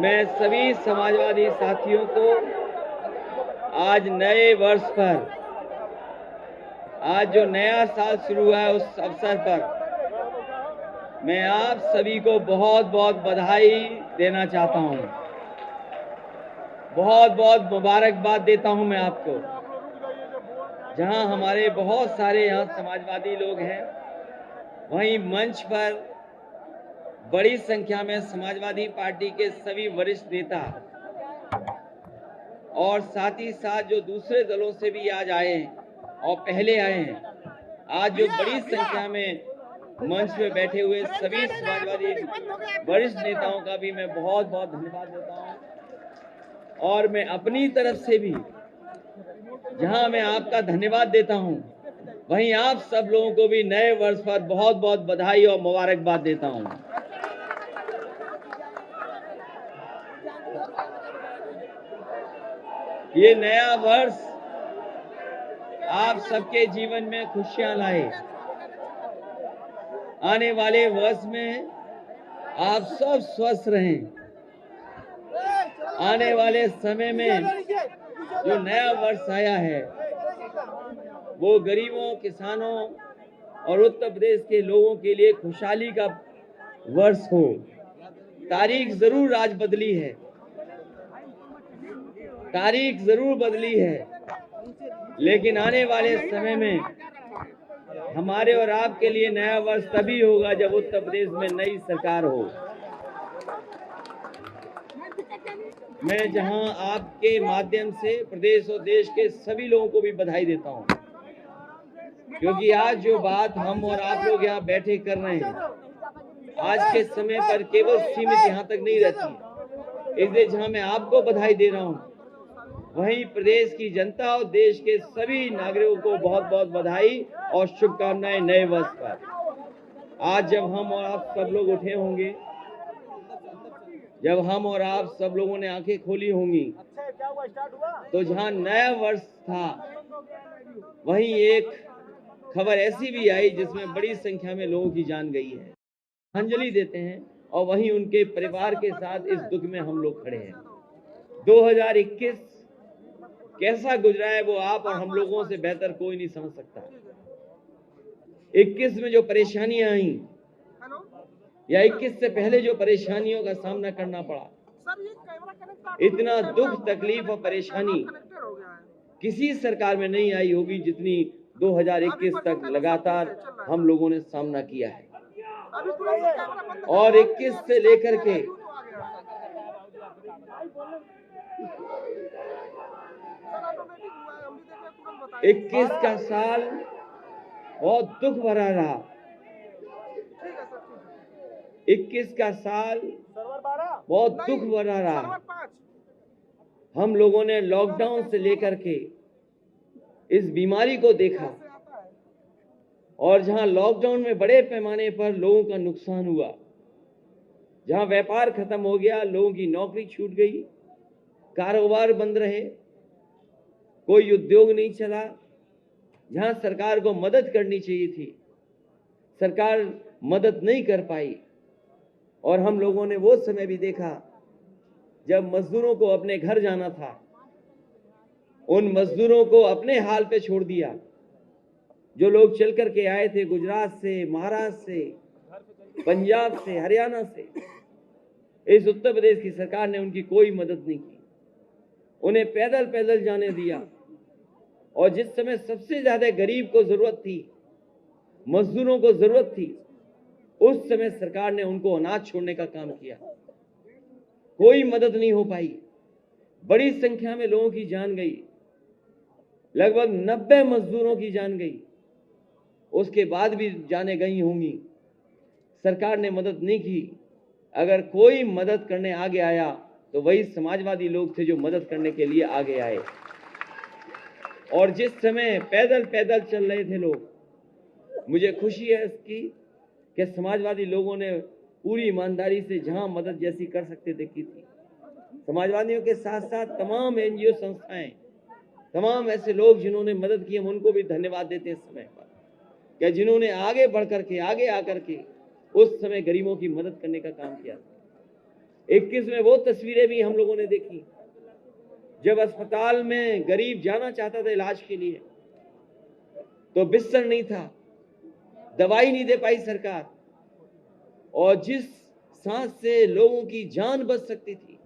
मैं सभी समाजवादी साथियों को आज नए वर्ष पर, आज जो नया साल शुरू हुआ है उस अवसर पर मैं आप सभी को बहुत बहुत बधाई देना चाहता हूं। बहुत बहुत मुबारकबाद देता हूं मैं आपको। जहां हमारे बहुत सारे यहाँ समाजवादी लोग हैं, वहीं मंच पर बड़ी संख्या में समाजवादी पार्टी के सभी वरिष्ठ नेता और साथ ही साथ जो दूसरे दलों से भी आज आए हैं और पहले आए हैं, आज जो बड़ी संख्या में मंच में बैठे हुए सभी समाजवादी वरिष्ठ नेताओं का भी मैं बहुत बहुत धन्यवाद देता हूं। और मैं अपनी तरफ से भी जहां मैं आपका धन्यवाद देता हूं, वहीं आप सब लोगों को भी नए वर्ष पर बहुत बहुत बधाई और मुबारकबाद देता हूं। ये नया वर्ष आप सबके जीवन में खुशियां लाए। आने वाले वर्ष में आप सब स्वस्थ रहें। आने वाले समय में जो नया वर्ष आया है वो गरीबों, किसानों और उत्तर प्रदेश के लोगों के लिए खुशहाली का वर्ष हो। तारीख जरूर आज बदली है, तारीख जरूर बदली है, लेकिन आने वाले समय में हमारे और आपके लिए नया वर्ष तभी होगा जब उत्तर प्रदेश में नई सरकार हो। मैं जहां आपके माध्यम से प्रदेश और देश के सभी लोगों को भी बधाई देता हूं, क्योंकि आज जो बात हम और आप लोग यहाँ बैठे कर रहे हैं, आज के समय पर केवल सीमित यहाँ तक नहीं रहती। इसलिए जहां मैं आपको बधाई दे रहा हूं, वहीं प्रदेश की जनता और देश के सभी नागरिकों को बहुत बहुत बधाई और शुभकामनाएं नए वर्ष पर। आज जब हम और आप सब लोग उठे होंगे, जब हम और आप सब लोगों ने आंखें खोली होंगी, तो जहां नया वर्ष था वहीं एक खबर ऐसी भी आई जिसमें बड़ी संख्या में लोगों की जान गई है। अंजलि देते हैं और वहीं उनके परिवार के साथ इस दुख में हम लोग खड़े हैं। 2021 कैसा गुजरा है वो आप और हम लोगों से बेहतर कोई नहीं समझ सकता। 21 में जो परेशानियां आई या 21 से पहले जो परेशानियों का सामना करना पड़ा, इतना दुख, तकलीफ और परेशानी किसी सरकार में नहीं आई होगी जितनी 2021 तक लगातार हम लोगों ने सामना किया है। और 21 से लेकर के 21 का साल बहुत दुख भरा रहा। 21 का साल बहुत दुख भरा रहा। हम लोगों ने लॉकडाउन से लेकर के इस बीमारी को देखा, और जहां लॉकडाउन में बड़े पैमाने पर लोगों का नुकसान हुआ, जहां व्यापार खत्म हो गया, लोगों की नौकरी छूट गई, कारोबार बंद रहे, कोई उद्योग नहीं चला, जहां सरकार को मदद करनी चाहिए थी, सरकार मदद नहीं कर पाई। और हम लोगों ने वो समय भी देखा जब मजदूरों को अपने घर जाना था, उन मजदूरों को अपने हाल पे छोड़ दिया। जो लोग चल करके आए थे गुजरात से, महाराष्ट्र से, पंजाब से, हरियाणा से, इस उत्तर प्रदेश की सरकार ने उनकी कोई मदद नहीं की, उन्हें पैदल पैदल जाने दिया। और जिस समय सबसे ज्यादा गरीब को जरूरत थी, मजदूरों को जरूरत थी, उस समय सरकार ने उनको अनाज छोड़ने का काम किया। कोई मदद नहीं हो पाई। बड़ी संख्या में लोगों की जान गई, लगभग 90 मजदूरों की जान गई। उसके बाद भी जाने गई होंगी, सरकार ने मदद नहीं की। अगर कोई मदद करने आगे आया तो वही समाजवादी लोग थे जो मदद करने के लिए आगे आए। और जिस समय पैदल पैदल चल रहे थे लोग, मुझे खुशी है इसकी कि समाजवादी लोगों ने पूरी ईमानदारी से जहां मदद जैसी कर सकते थे की थी। समाजवादियों के साथ साथ तमाम एनजीओ संस्थाएं, तमाम ऐसे लोग जिन्होंने मदद की, हम उनको भी धन्यवाद देते हैं इस समय पर, क्या जिन्होंने आगे बढ़ करके, आगे आकर के उस समय गरीबों की मदद करने का काम किया। 21 में वो तस्वीरें भी हम लोगों ने देखी जब अस्पताल में गरीब जाना चाहता था इलाज के लिए तो बिस्तर नहीं था, दवाई नहीं दे पाई सरकार, और जिस सांस से लोगों की जान बच सकती थी,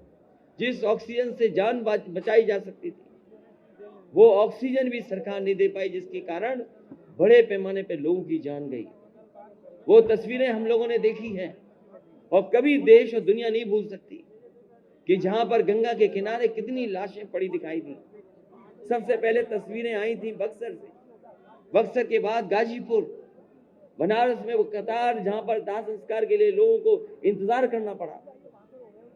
जिस ऑक्सीजन से जान बचाई जा सकती थी, वो ऑक्सीजन भी सरकार नहीं दे पाई, जिसके कारण बड़े पैमाने पे लोगों की जान गई। वो तस्वीरें हम लोगों ने देखी हैं और कभी देश और दुनिया नहीं भूल सकती कि जहां पर गंगा के किनारे कितनी लाशें पड़ी दिखाई दी। सबसे पहले तस्वीरें आई थी बक्सर से, बक्सर के बाद गाजीपुर, बनारस में वो कतार जहां पर दाह संस्कार के लिए लोगों को इंतजार करना पड़ा।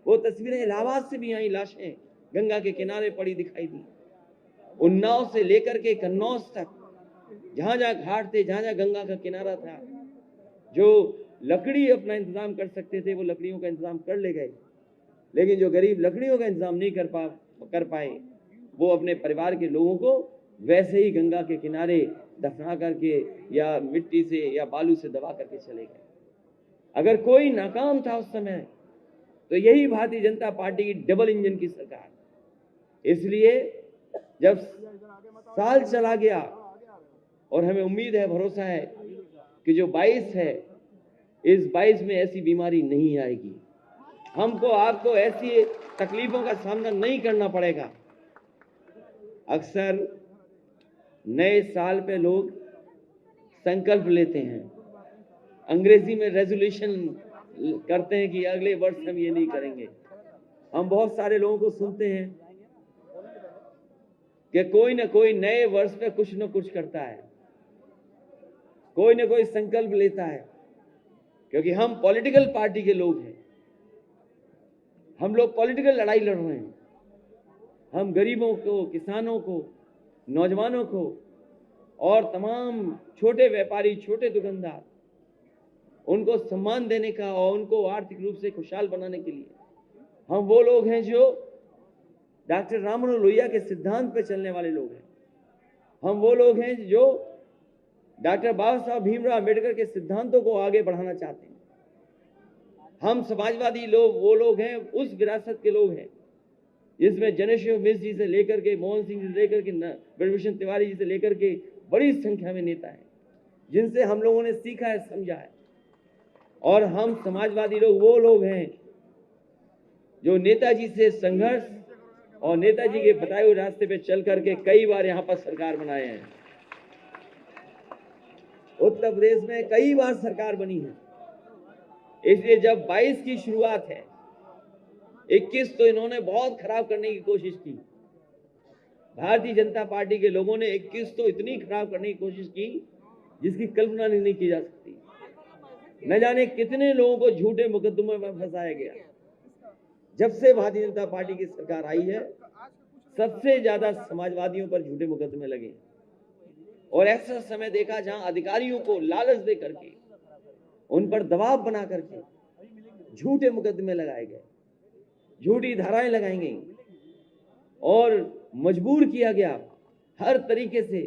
वो तस्वीरें इलाहाबाद से भी आई, लाशें गंगा के किनारे पड़ी दिखाई दी। उन्नाव से लेकर के कन्नौज तक जहां जहां घाट थे, जहां जहां गंगा का किनारा था, जो लकड़ी अपना इंतजाम कर सकते थे वो लकड़ियों का इंतजाम कर ले गए, लेकिन जो गरीब लकड़ियों का इंतजाम नहीं कर पाए वो अपने परिवार के लोगों को वैसे ही गंगा के किनारे दफना करके या मिट्टी से या बालू से दबा करके चले गए। अगर कोई नाकाम था उस समय तो यही भारतीय जनता पार्टी की डबल इंजन की सरकार। इसलिए जब साल चला गया और हमें उम्मीद है, भरोसा है कि जो 22 है, इस 22 में ऐसी बीमारी नहीं आएगी, हमको आपको ऐसी तकलीफों का सामना नहीं करना पड़ेगा। अक्सर नए साल पे लोग संकल्प लेते हैं, अंग्रेजी में रेजोल्यूशन करते हैं कि अगले वर्ष हम ये नहीं करेंगे। हम बहुत सारे लोगों को सुनते हैं कि कोई ना कोई नए वर्ष पे कुछ न कुछ करता है, कोई ना कोई संकल्प लेता है, क्योंकि हम पॉलिटिकल पार्टी के लोग हैं, हम लोग पॉलिटिकल लड़ाई लड़ रहे हैं। हम गरीबों को, किसानों को, नौजवानों को और तमाम छोटे व्यापारी, छोटे दुकानदार, उनको सम्मान देने का और उनको आर्थिक रूप से खुशहाल बनाने के लिए हम वो लोग हैं जो डॉक्टर राम मनोहर लोहिया के सिद्धांत पे चलने वाले लोग हैं। हम वो लोग हैं जो डॉक्टर बाबा साहब भीमराव अम्बेडकर के सिद्धांतों को आगे बढ़ाना चाहते हैं। हम समाजवादी लोग वो लोग हैं, उस विरासत के लोग हैं जिसमें जनेश्वर मिश्र जी से लेकर के, मोहन सिंह जी से लेकर के, ब्रजभूषण तिवारी जी से लेकर के बड़ी संख्या में नेता हैं जिनसे हम लोगों ने सीखा है, समझा है। और हम समाजवादी लोग वो लोग हैं जो नेताजी से संघर्ष और नेताजी के बताए हुए रास्ते पे चल करके कई बार यहाँ पर सरकार बनाए हैं। उत्तर प्रदेश में कई बार सरकार बनी है। इसलिए जब 22 की शुरुआत है, 21 तो इन्होंने बहुत खराब करने की कोशिश की। भारतीय जनता पार्टी के लोगों ने 21 तो इतनी खराब करने की कोशिश की जिसकी कल्पना नहीं की जा सकती। न जाने कितने लोगों को झूठे मुकदमों में फंसाया गया। जब से भारतीय जनता पार्टी की सरकार आई है, सबसे ज्यादा समाजवादियों पर झूठे मुकदमे लगे और ऐसा समय देखा जहां अधिकारियों को लालच दे करके, उन पर दबाव बना करके झूठे मुकदमे लगाए गए, झूठी धाराएं लगाई गई और मजबूर किया गया हर तरीके से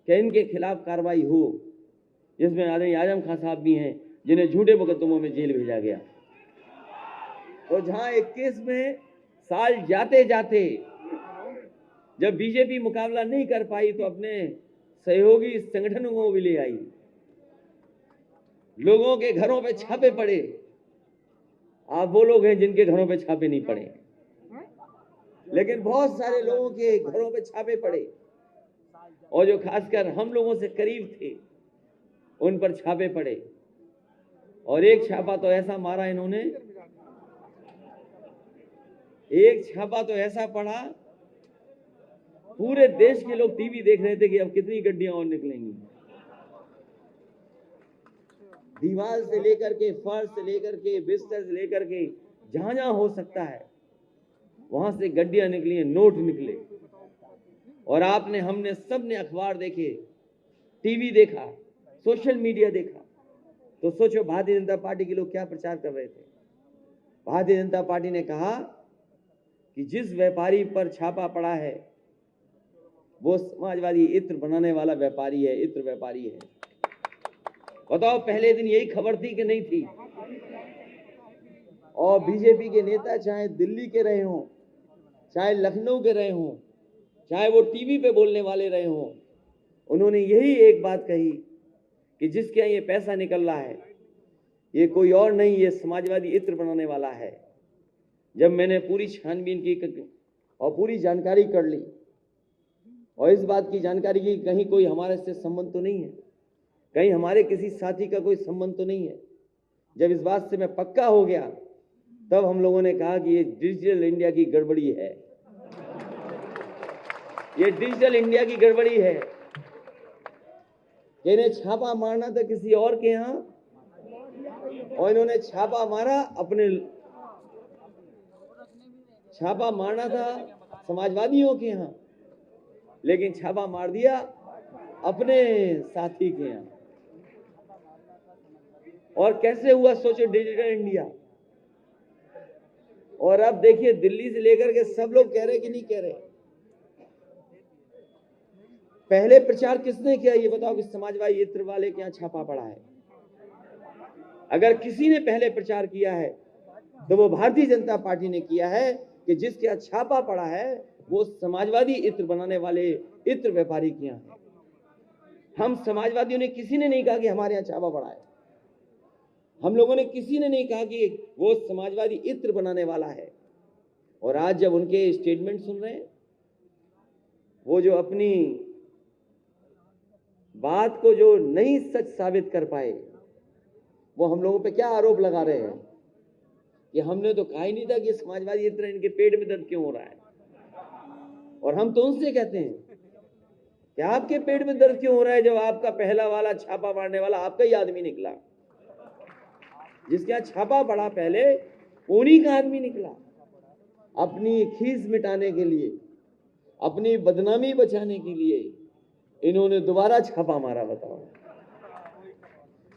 कि इनके खिलाफ कार्रवाई हो, जिसमें आदरणीय आजम खान साहब भी हैं जिन्हें झूठे मुकदमों में जेल भेजा गया। तो जहां 21 में साल जाते जाते जब बीजेपी मुकाबला नहीं कर पाई तो अपने सहयोगी संगठनों को भी ले आई, लोगों के घरों पे छापे पड़े। आप वो लोग हैं जिनके घरों पे छापे नहीं पड़े, लेकिन बहुत सारे लोगों के घरों पे छापे पड़े और जो खासकर हम लोगों से करीब थे उन पर छापे पड़े। और एक छापा तो ऐसा मारा इन्होंने, एक छापा तो ऐसा पड़ा, पूरे देश के लोग टीवी देख रहे थे कि अब कितनी गड्डियां और निकलेंगी। दीवार से लेकर के, फर्श से लेकर के, बिस्तर से लेकर के, जहां जहां हो सकता है वहां से गड्डियां निकली हैं, नोट निकले। और आपने, हमने, सबने अखबार देखे, टीवी देखा, सोशल मीडिया देखा, तो सोचो भारतीय जनता पार्टी के लोग क्या प्रचार कर रहे थे। भारतीय जनता पार्टी ने कहा कि जिस व्यापारी पर छापा पड़ा है वो समाजवादी इत्र बनाने वाला व्यापारी है, इत्र व्यापारी है। बताओ, पहले दिन यही खबर थी कि नहीं थी? और बीजेपी के नेता चाहे दिल्ली के रहे हों, चाहे लखनऊ के रहे हों, चाहे वो टीवी पे बोलने वाले रहे हों, उन्होंने यही एक बात कही कि जिसके यहाँ ये पैसा निकल रहा है ये कोई और नहीं, ये समाजवादी इत्र बनाने वाला है। जब मैंने पूरी छानबीन की और पूरी जानकारी कर ली और इस बात की जानकारी की कहीं कोई हमारे से संबंध तो नहीं है, कहीं हमारे किसी साथी का कोई संबंध तो नहीं है, जब इस बात से मैं पक्का हो गया तब हम लोगों ने कहा कि ये डिजिटल इंडिया की गड़बड़ी है, ये डिजिटल इंडिया की गड़बड़ी है। इन्हें छापा मारना था किसी और के यहाँ और इन्होंने छापा मारा छापा मारना था समाजवादियों के यहाँ, लेकिन छापा मार दिया अपने साथी के यहाँ। और कैसे हुआ सोचो डिजिटल इंडिया। और अब देखिए दिल्ली से लेकर के सब लोग कह रहे कि नहीं कह रहे। पहले प्रचार किसने किया ये बताओ कि समाजवादी इत्र वाले के यहाँ छापा पड़ा है। अगर किसी ने पहले प्रचार किया है तो वो भारतीय जनता पार्टी ने किया है कि जिसके यहाँ छापा पड़ा है वो समाजवादी इत्र बनाने वाले इत्र व्यापारी के यहाँ है। हम समाजवादियों ने किसी ने नहीं कहा कि हमारे यहाँ छापा पड़ा है, हम लोगों ने किसी ने नहीं कहा कि वो समाजवादी इत्र बनाने वाला है। और आज जब उनके स्टेटमेंट सुन रहे हैं, वो जो अपनी बात को जो नहीं सच साबित कर पाए, वो हम लोगों पे क्या आरोप लगा रहे हैं कि हमने तो कहा ही नहीं था कि समाजवादी इत्र इनके पेट में दर्द क्यों हो रहा है। और हम तो उनसे कहते हैं कि आपके पेट में दर्द क्यों हो रहा है जब आपका पहला वाला छापा मारने वाला आपका ही आदमी निकला, जिसके यहाँ छापा पड़ा पहले उन्हीं का आदमी निकला। अपनी खीस मिटाने के लिए, अपनी बदनामी बचाने के लिए इन्होंने दोबारा छापा मारा, बताओ।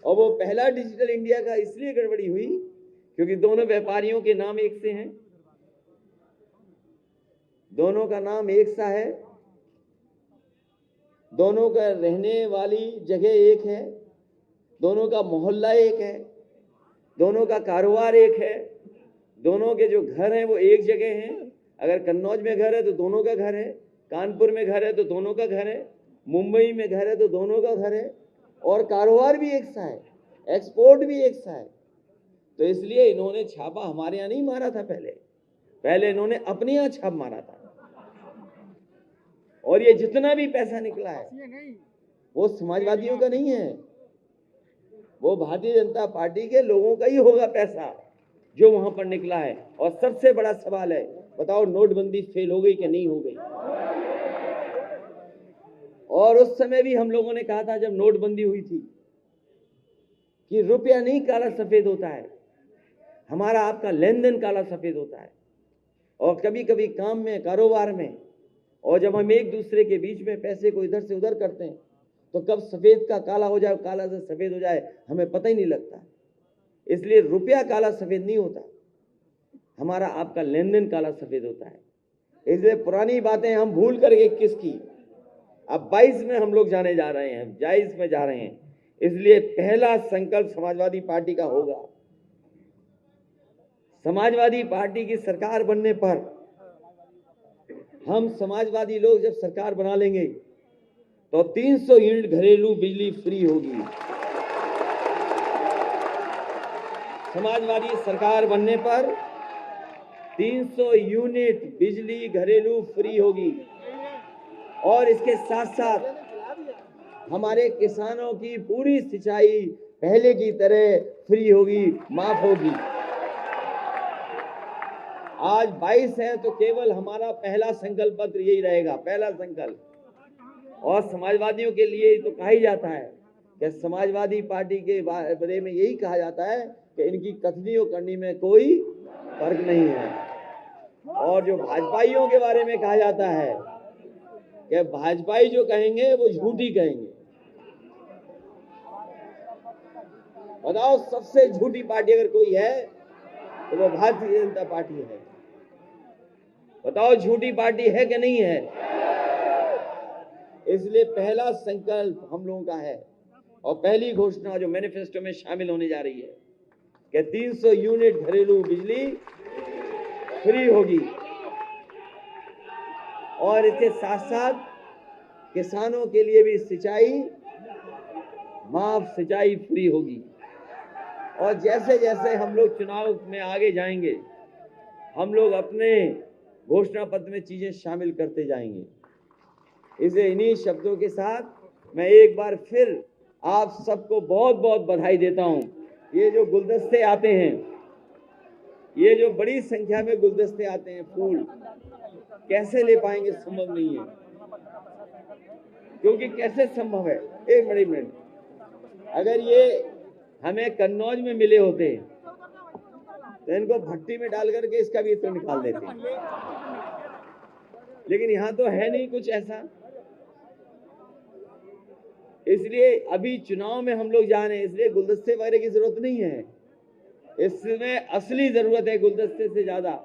और वो पहला डिजिटल इंडिया का इसलिए गड़बड़ी हुई क्योंकि दोनों व्यापारियों के नाम एक से हैं, दोनों का नाम एक सा है, दोनों का रहने वाली जगह एक है, दोनों का मोहल्ला एक है, दोनों का कारोबार एक है, दोनों के जो घर हैं वो एक जगह हैं। अगर कन्नौज में घर है तो दोनों का घर है, कानपुर में घर है तो दोनों का घर है, मुंबई में घर है तो दोनों का घर है, और कारोबार भी एक सा है, एक्सपोर्ट भी एक सा है। तो इसलिए इन्होंने छापा हमारे यहाँ नहीं मारा था, पहले इन्होंने अपने यहाँ छाप मारा था। और ये जितना भी पैसा निकला है वो समाजवादियों का नहीं है, वो भारतीय जनता पार्टी के लोगों का ही होगा पैसा जो वहां पर निकला है। और सबसे बड़ा सवाल है, बताओ नोटबंदी फेल हो गई कि नहीं हो गई। और उस समय भी हम लोगों ने कहा था जब नोटबंदी हुई थी कि रुपया नहीं काला सफेद होता है, हमारा आपका लेन देन काला सफेद होता है। और कभी कभी काम में, कारोबार में, और जब हम एक दूसरे के बीच में पैसे को इधर से उधर करते हैं तो कब सफेद का काला हो जाए, काला से सफेद हो जाए, हमें पता ही नहीं लगता। इसलिए रुपया काला सफेद नहीं होता, हमारा आपका लेन देन काला सफेद होता है। इसलिए पुरानी बातें हम भूल कर 21 की, अब 22 में हम लोग जाने जा रहे हैं, 22 में जा रहे हैं। इसलिए पहला संकल्प समाजवादी पार्टी का होगा, समाजवादी पार्टी की सरकार बनने पर हम समाजवादी लोग जब सरकार बना लेंगे तो 300 यूनिट घरेलू बिजली फ्री होगी। समाजवादी सरकार बनने पर 300 यूनिट बिजली घरेलू फ्री होगी। और इसके साथ साथ हमारे किसानों की पूरी सिंचाई पहले की तरह फ्री होगी, माफ होगी। आज 22 है तो केवल हमारा पहला संकल्प पत्र यही रहेगा, पहला संकल्प। और समाजवादियों के लिए तो कहा ही जाता है कि समाजवादी पार्टी के बारे में यही कहा जाता है कि इनकी कथनी और करनी में कोई फर्क नहीं है। और जो भाजपाइयों के बारे में कहा जाता है कि भाजपाई जो कहेंगे वो झूठी कहेंगे। बताओ सबसे झूठी पार्टी अगर कोई है तो वो भारतीय जनता पार्टी है। बताओ झूठी पार्टी है कि नहीं है। इसलिए पहला संकल्प हम लोगों का है और पहली घोषणा जो मैनिफेस्टो में शामिल होने जा रही है कि 300 यूनिट घरेलू बिजली फ्री होगी और इसके साथ साथ किसानों के लिए भी सिंचाई माफ सिंचाई फ्री होगी। और जैसे जैसे हम लोग चुनाव में आगे जाएंगे, हम लोग अपने घोषणा पत्र में चीजें शामिल करते जाएंगे। इसे इन्हीं शब्दों के साथ मैं एक बार फिर आप सबको बहुत बहुत बधाई देता हूं। ये जो गुलदस्ते आते हैं, ये जो बड़ी संख्या में गुलदस्ते आते हैं, फूल कैसे ले पाएंगे, संभव नहीं है। क्योंकि कैसे संभव है, एक मिनट, अगर ये हमें कन्नौज में मिले होते तो इनको भट्टी में डाल करके इसका भी इत्र निकाल देते, लेकिन यहां तो है नहीं कुछ ऐसा। इसलिए अभी चुनाव में हम लोग जा रहे हैं, इसलिए गुलदस्ते वगैरह की जरूरत नहीं है। इसमें असली जरूरत है गुलदस्ते से ज्यादा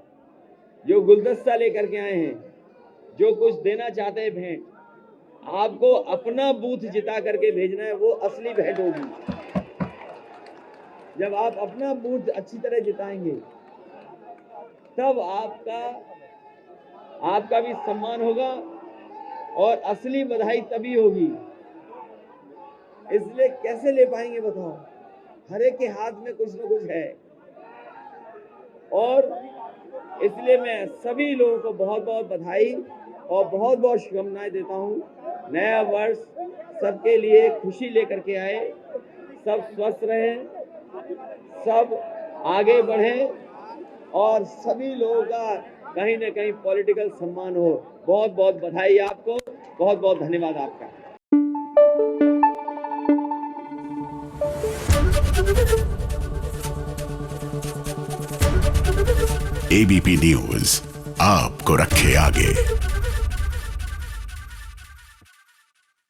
जो गुलदस्ता लेकर के आए हैं, जो कुछ देना चाहते हैं भेंट, आपको अपना बूथ जिता करके भेजना है, वो असली भेंट होगी। जब आप अपना बूथ अच्छी तरह जिताएंगे तब आपका भी सम्मान होगा और असली बधाई तभी होगी। इसलिए कैसे ले पाएंगे बताओ, हर एक के हाथ में कुछ न कुछ है। और इसलिए मैं सभी लोगों को बहुत बहुत बधाई और बहुत बहुत शुभकामनाएं देता हूं। नया वर्ष सबके लिए खुशी लेकर के आए, सब स्वस्थ रहें, सब आगे बढ़ें और सभी लोगों का कहीं न कहीं पॉलिटिकल सम्मान हो। बहुत बहुत बधाई आपको, बहुत बहुत धन्यवाद आपका। एबीपी न्यूज आपको रखे आगे।